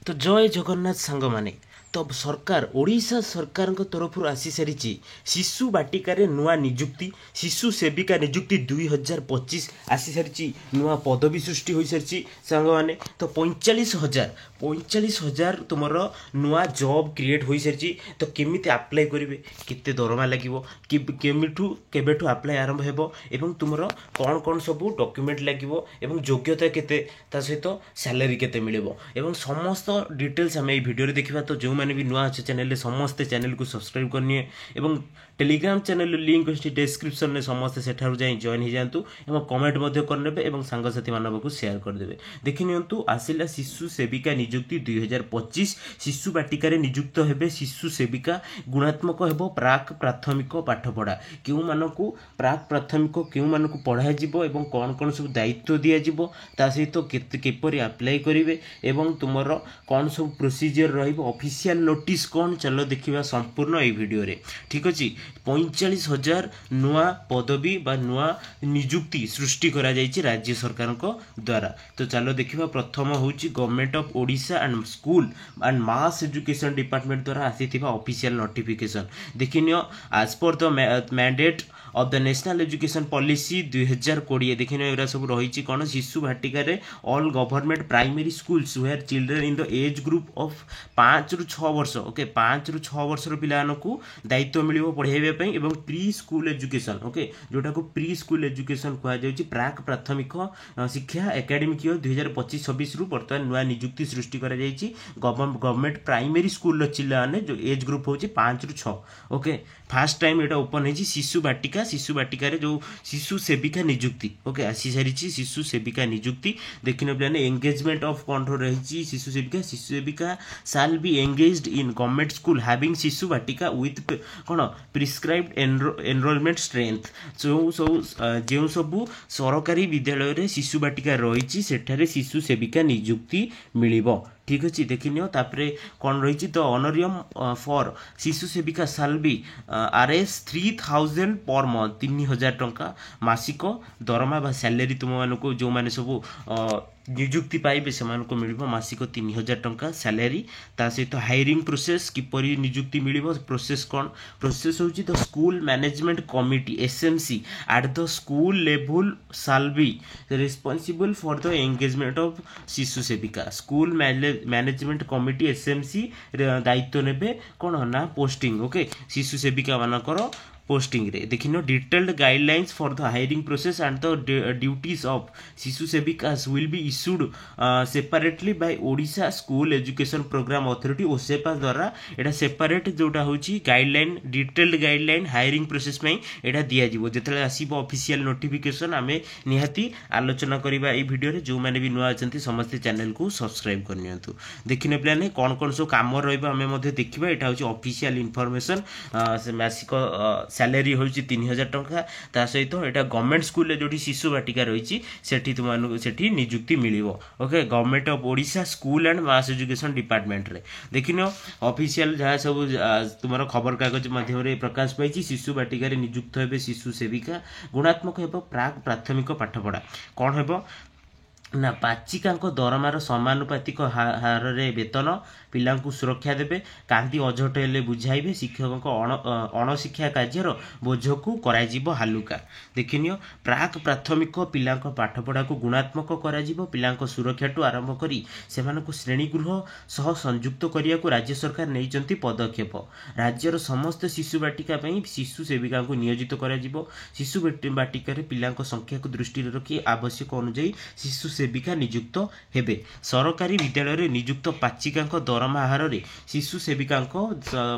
तो जय जगन्नाथ सांग माने तो सरकार ओडिशा सरकार तरफ आसी सारी शिशु बाटिकार नुआ निजुक्ति शिशु सेविका निजुक्ति 2025 आसी सारी नुआ पदवी सृष्टि हो सारी सांग माने तो 45,000 तुमर नुआ जॉब क्रिएट हो सारी तो केमिति अप्लाई करेंगे केते दरमा लगे केबेठू अप्लाई आरंभ हेबो एवं तुमर कौन कौन सब डॉक्यूमेंट लगे एवं योग्यता केते ता सहित सैलरी केते मिलेबो एवं समस्त डिटेल्स आम ये वीडियो देखा तो जो मैंने भी नुआ अच्छे चैनल समस्ते चैनल को सब्सक्राइब करनी एवं टेलीग्राम चैनल लिंक अच्छी डिस्क्रिप्शन में समस्ते सेठारु जाई जॉइन हो जातु एवं कमेंट करने एवं सांगसाथी मानक शेयर करदे देखि नियंतु आसिला शिशु सेविका नियुक्ति 2025 शिशु बाटिकार नियुक्त हेबे शिशु सेविका गुणात्मक हेबो प्राक प्राथमिक पाठपढ़ा क्यों मानक प्राक प्राथमिक क्यों मानक पढ़ा जिवो एवं कौन कौन सब दायित्व दिया जिवो ता सहित केपरि अप्लाई करिवे एवं तुमर कौन सब प्रोसीजर रहिबो ऑफिशियल नोटिस कौन चलो देखिबा संपूर्ण ए वीडियो रे ठीक अछि 45,000 नुआ पदवी बा नुआ नियुक्ति सृष्टि करा जायछि राज्य सरकार को द्वारा तो चलो देखिबा प्रथम होछि government of Odisha and school and mass education department द्वारा आसीथिबा ऑफिशियल नोटिफिकेशन देखिनियो as per the mandate of the national education policy 2020 देखिए एरा सब रही कौन शिशु भाटिकार all government primary schools where children in the age group of 5 रु 6 वर्ष ओके 5 रु 6 वर्ष पिलानकु दायित्व मिलिबो पढ़ाइबा एवं प्री स्कूल एजुकेशन ओके जोटा को प्री स्कूल एजुकेशन कहा जाउछि प्राक प्राथमिक शिक्षा एकेडमिक ईयर 2025-26 रु वर्तमान नुआ नियुक्ति सृष्टि करा जाइछि गवर्नमेंट प्राइमरी स्कूल चिल्लाने जो एज ग्रुप होछि 5 रु 6 ओके फर्स्ट टाइम एटा ओपन है शिशु बाटिका जो शिशु सेविका नियुक्ति ओके आसी सारी शिशु सेविका नियुक्ति देखने प्लाने एंगेजमेंट ऑफ कौन रही शिशु सेविका shall be engaged in government school having Shishu Vatika with कौन प्रिस्क्राइब्ड एनरोलमेंट स्ट्रेंथ जो सब सरकारी विद्यालय रे शिशु बाटिका रही सेठारे शिशु सेविका नियुक्ति मिलिबो ठीक अच्छे देखिनियो तापरे कौन रही तो ऑनरियम फॉर शिशु सेविका shall B RS 3,000 per month 3,000 टंका मासिक दरमा बा सैलरी तुम मानक जो मैंने सब नियुक्ति पाइबे से मिलिबो मासिक 3,000 टंका सैलरी ता सहित हायरिंग प्रोसेस किपरि नियुक्ति मिलिबो प्रोसेस कौन प्रोसेस होची the school management committee SMC at the school level shall be responsible for the engagement of शिशु सेविका स्कूल मैनेजमेंट कमिटी SMC दायित्व नेबे कौन ना पोस्टिंग ओके शिशु सेविका मानकर पोस्टिंग रे देखिनो detailed guidelines for the hiring process and the duties of Shishu सेविकास will be issued separately by Odisha school education programme authority OSEPA द्वारा एटा सेपरेट जोटा होची guideline detailed guideline hiring process में एटा दिया जिवो जेतले आसीबो ऑफिशियल नोटिफिकेशन आमे निहाती आलोचना करिबा ए वीडियो रे जो माने भी नुआ अछंती समस्त चैनल को सब्सक्राइब करनियंतु देखिने प्लाने कौन कौन सब काम रहइबो आमे मध्ये देखिबा एटा होची ऑफिशियल इन्फॉर्मेशन मासिक सैलरी होची 3,000 टंका ता सहित एटा गवर्नमेंट स्कूल जो शिशु बाटिका रही सेठी तुम सेठी नियुक्ति मिलिबो okay government of Odisha school and mass education department रे देखिनो ऑफिशियल जहाँ सब तुम खबर कागज माध्यम प्रकाश पाई शिशु बाटिका नियुक्त हेबे शिशु सेविका गुणात्मक हेबो प्राक प्राथमिक पाठपढ़ा कौन हेबो ना पाचिका दरमार समानुपातिक हार रे वेतन पिला सुरक्षा देबे कांति अझट हेले बुझाइबे शिक्षक अणशिक्षा कार्यर बोझ को कराजिबो हालुका देखिनियो प्राक प्राथमिक पिला पाठपढ़ा को गुणात्मक कराजिबो पिला सुरक्षा टू आरंभ करी सेमानको श्रेणीगृह सह संयुक्त करिया को राज्य सरकार नैचंती पदक्षेप राज्यर समस्त शिशु बाटिका पई शिशु सेविका को नियोजित कराजिबो शिशु बाटिका रे पिला संख्या को दृष्टि रखी आवश्यक अनुसार शिशु सेविका नियुक्त हेबे सरकारी विद्यालय नियुक्त पाचिका दरमा हार रे शिशु सेविका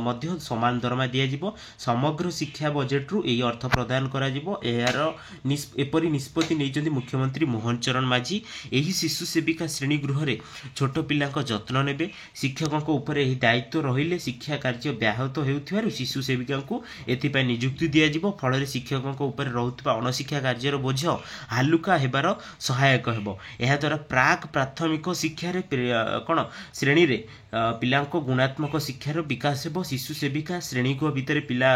मध्य समान दरमा दिया जिवो समग्र शिक्षा बजेट रु एई अर्थ प्रदान करा जिवो एहार एपरि निष्पत्ति नैचंती मुख्यमंत्री मोहन चरण माझी एही शिशु सेविका श्रेणी गृह रे छोट पिला जत्न नेबे शिक्षक ऊपर एही दायित्व रहिले शिक्षा कार्य व्याहत हेउथिबारु शिशु सेविका एथिपा नियुक्ति दिया जिवो फल शिक्षक ऊपर रहुतबा अणशिक्षा कार्यर बोझ हालुका हेबार सहायक हेबो एहाद्वारा प्राक प्राथमिक शिक्षार कौन श्रेणी रे पिलांको गुणात्मक शिक्षार विकास हेबो। शिशु सेविका श्रेणी को भितर पिला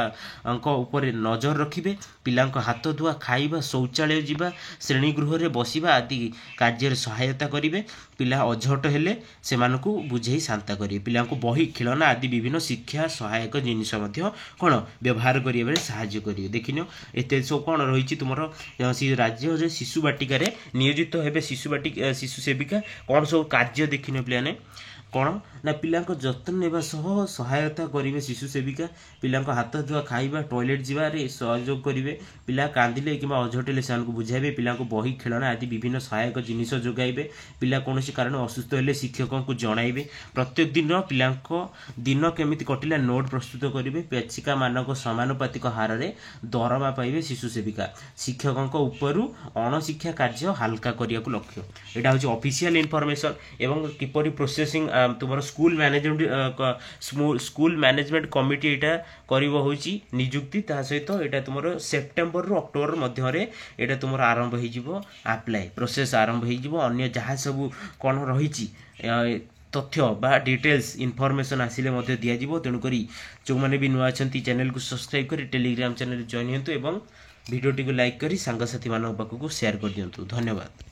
ऊपर नजर रखिबे, पिलांको हाथ धुआ, खाइबा, शौचालय जीवा, श्रेणी गृह रे बसिबा आदि कार्य सहायता करिवे। पिला अझट हेले सेमानकु बुझेई शांता करिवे। पिलांको बही, खेलना आदि विभिन्न शिक्षा सहायक जिनिस मध्य कौन व्यवहार करिवे बेले सहायता करिवे। देखिनियो एते सब कौन रही तुमर राज्य शिशु बाटिका रे नियोजित हेबे शिशु सेविका कौन सब कार्य देखिनियो पिलाने कौन ना पिलांको जत्न नेबा सह सहायता करिवे शिशु सेविका। पिलांको हाथ धुआ, खाइबा, टॉयलेट जीवारे सहयोग करिवे। पिला कांदिले किंबा अझटेले सेमानकु बुझाइबे। पिलांको बही, खेलना आदि विभिन्न सहायक जिनिस जोगाइबे। पिला कोनोसी कारण असुस्थ हेले शिक्षकंकु जणाइबे। प्रत्येक दिन पिलांको दिन केमिति कटिला नोट प्रस्तुत करिवे। पेचिका मानक समानुपातिक हार रे दरमा पाइबे शिशु सेविका। शिक्षकंक उपरु अणशिक्षा कार्य हल्का करियाकु लक्ष्य। एटा होची ऑफिशियल इन्फॉर्मेशन। एवं किपरि प्रोसेसिंग तुमर स्कूल मैनेजमेंट कमिटी एटा करिवो होची नियुक्ति। ता सहित एटा तुमर सेप्टेम्बर रु अक्टोबर मध्य रे एटा तुमर आरंभ होई जिवो अप्लाई प्रोसेस आरंभ होई जिवो। अन्य जहा सब कोन रहिची तथ्य बा डिटेल्स इनफॉरमेशन आसिले मध्य दिया जिवो। तेणु करी जो माने भी नुआ अछंती चैनल को सब्सक्राइब करी टेलीग्राम चैनल जॉइन हंतु एवं वीडियो टी को लाइक करी सांग साथी मानक पाखु को शेयर कर दियंतु। धन्यवाद।